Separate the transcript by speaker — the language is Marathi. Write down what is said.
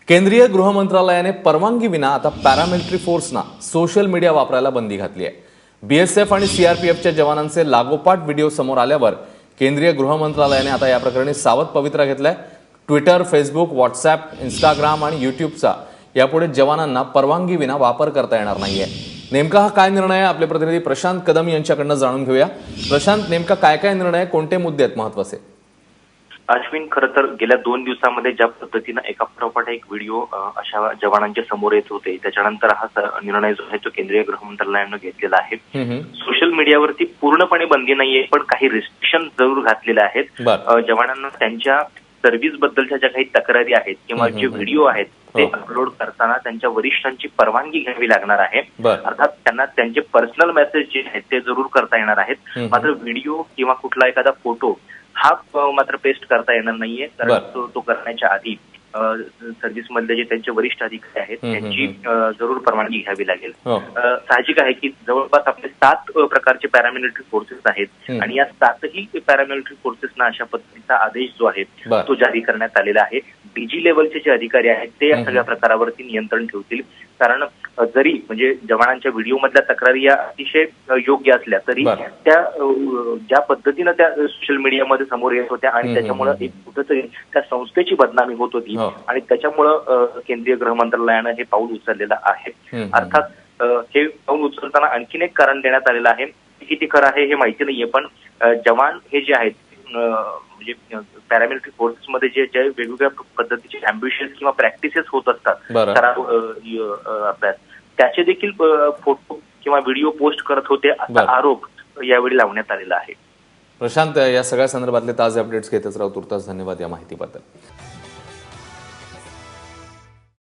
Speaker 1: केंद्रीय गृह मंत्रालयाने परवानगी विना आता पॅरामिलिटरी फोर्सना सोशल मीडिया वापरायला बंदी घातली आहे। बीएसएफ आणि सीआरपीएफच्या जवानांचे लागोपाठ व्हिडिओ समोर आल्यावर केंद्रीय गृह मंत्रालयाने आता या प्रकरणी सावध पवित्रा घेतलाय। ट्विटर, फेसबुक, व्हॉट्सॲप, इंस्टाग्राम आणि यूट्यूबचा यापुढे जवानांना परवानगी विना वापर करता येणार नाहीये। नेमका हा काय निर्णय आहे, आपले प्रतिनिधी प्रशांत कदम यांच्याकडून जाणून घेऊया। प्रशांत, नेमका काय काय निर्णय, कोणते मुद्दे आहेत महत्त्वाचे?
Speaker 2: अश्विन, खरं तर गेल्या 2 दिवसांमध्ये ज्या पद्धतीनं एका पाठोपाठ एक व्हिडिओ अशा जवानांच्या समोर येत होते, त्याच्यानंतर हा निर्णय जो आहे तो केंद्रीय गृह मंत्रालयानं घेतलेला आहे। सोशल मीडियावरती पूर्णपणे बंदी नाहीये, पण काही रिस्ट्रिक्शन जरूर घातलेले आहेत। जवानांना त्यांच्या सर्व्हिस बद्दलच्या ज्या काही तक्रारी आहेत किंवा जे व्हिडिओ आहेत ते अपलोड करताना त्यांच्या वरिष्ठांची परवानगी घ्यावी लागणार आहे। अर्थात त्यांना त्यांचे पर्सनल मेसेज जे आहेत ते जरूर करता येणार आहेत, मात्र व्हिडिओ किंवा कुठला एखादा फोटो हा मात्र पेस्ट करता येणार नाहीये, कारण तो करण्याच्या आधी सर्व्हिस मधले जे त्यांचे वरिष्ठ अधिकारी आहेत त्यांची जरूर परवानगी घ्यावी लागेल। साहजिक आहे की जवळपास आपले 7 प्रकारचे पॅरामिलिटरी फोर्सेस आहेत आणि या 7ही पॅरामिलिटरी फोर्सेसना अशा पद्धतीचा आदेश जो आहे तो जारी करण्यात आलेला आहे। डीजी लेवलचे जे अधिकारी आहेत ते या सगळ्या प्रकारावरती नियंत्रण ठेवतील, कारण जरी म्हणजे जवानांच्या व्हिडिओ मधल्या तक्रारी या अतिशय योग्य असल्या तरी त्या ज्या पद्धतीनं त्या सोशल मीडियामध्ये समोर येत होत्या आणि त्याच्यामुळे एक कुठेतरी त्या संस्थेची बदनामी होत होती आणि त्याच्यामुळं केंद्रीय गृह मंत्रालयानं हे पाऊल उचललेलं आहे। अर्थात हे पाऊल उचलताना आणखीन एक कारण देण्यात आलेलं आहे, किती खरं आहे हे माहिती नाहीये, पण जवान हे जे आहेत म्हणजे पॅरामिलिटरी फोर्सेस मध्ये जे वेगवेगळ्या पद्धतीचे अँबिशन्स किंवा प्रॅक्टिसेस होत असतात सराव अभ्यास, त्याचे देखील फोटो किंवा व्हिडिओ पोस्ट करत होते असा आरोप यावेळी लावण्यात आलेला आहे।
Speaker 1: प्रशांत, या सगळ्या संदर्भातले ताजे अपडेट्स घेतच राहू। तुर्तास धन्यवाद या माहितीबद्दल।